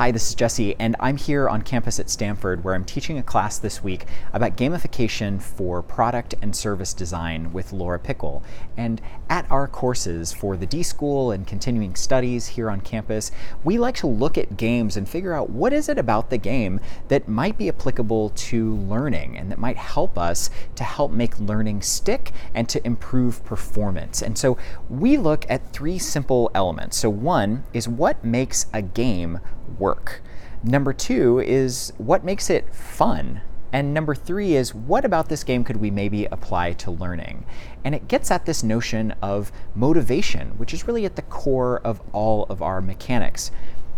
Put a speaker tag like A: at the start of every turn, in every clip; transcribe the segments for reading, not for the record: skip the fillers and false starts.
A: Hi, this is Jesse, and I'm here on campus at Stanford where I'm teaching a class this week about gamification for product and service design with Laura Pickel. And at our courses for the D-School and continuing studies here on campus, we like to look at games and figure out what is it about the game that might be applicable to learning and that might help us to help make learning stick and to improve performance. And so we look at three simple elements. So one is what makes a game work. Number two is what makes it fun. And number three is what about this game could we maybe apply to learning? And it gets at this notion of motivation, which is really at the core of all of our mechanics.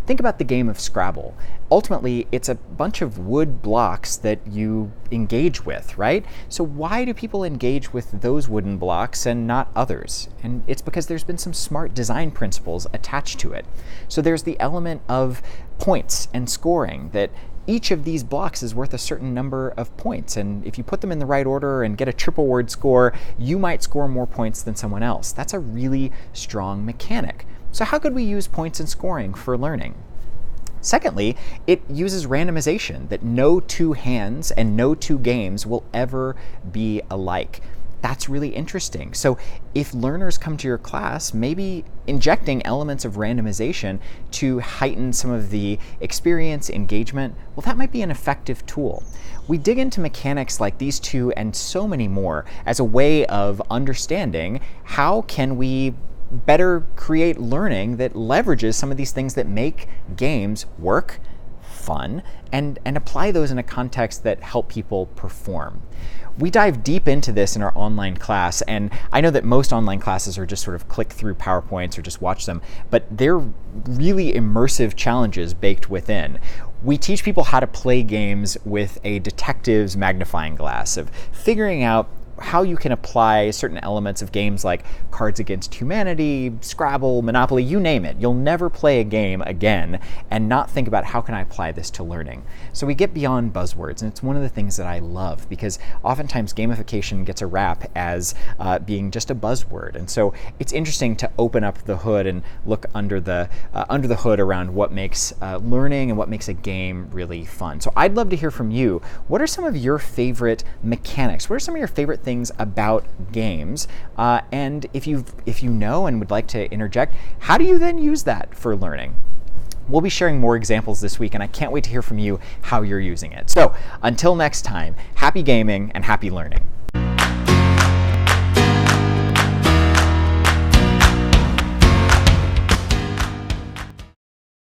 A: Think about the game of Scrabble. Ultimately, it's a bunch of wood blocks that you engage with, right? So why do people engage with those wooden blocks and not others? And it's because there's been some smart design principles attached to it. So there's the element of points and scoring, that each of these blocks is worth a certain number of points. And if you put them in the right order and get a triple word score, you might score more points than someone else. That's a really strong mechanic. So how could we use points and scoring for learning? Secondly, it uses randomization, that no two hands and no two games will ever be alike. That's really interesting. So if learners come to your class, maybe injecting elements of randomization to heighten some of the experience, engagement, well, that might be an effective tool. We dig into mechanics like these two and so many more as a way of understanding how can we better create learning that leverages some of these things that make games work, fun, and apply those in a context that help people perform. We dive deep into this in our online class, and I know that most online classes are just sort of click through PowerPoints or just watch them, but they're really immersive challenges baked within. We teach people how to play games with a detective's magnifying glass, of figuring out how you can apply certain elements of games like Cards Against Humanity, Scrabble, Monopoly, you name it. You'll never play a game again and not think about how can I apply this to learning. So we get beyond buzzwords, and it's one of the things that I love because oftentimes gamification gets a rap as being just a buzzword. And so it's interesting to open up the hood and look under the hood around what makes learning and what makes a game really fun. So I'd love to hear from you. What are some of your favorite mechanics? What are some of your favorite things about games? And if you know and would like to interject, how do you then use that for learning? We'll be sharing more examples this week, and I can't wait to hear from you how you're using it. So until next time, happy gaming and happy learning.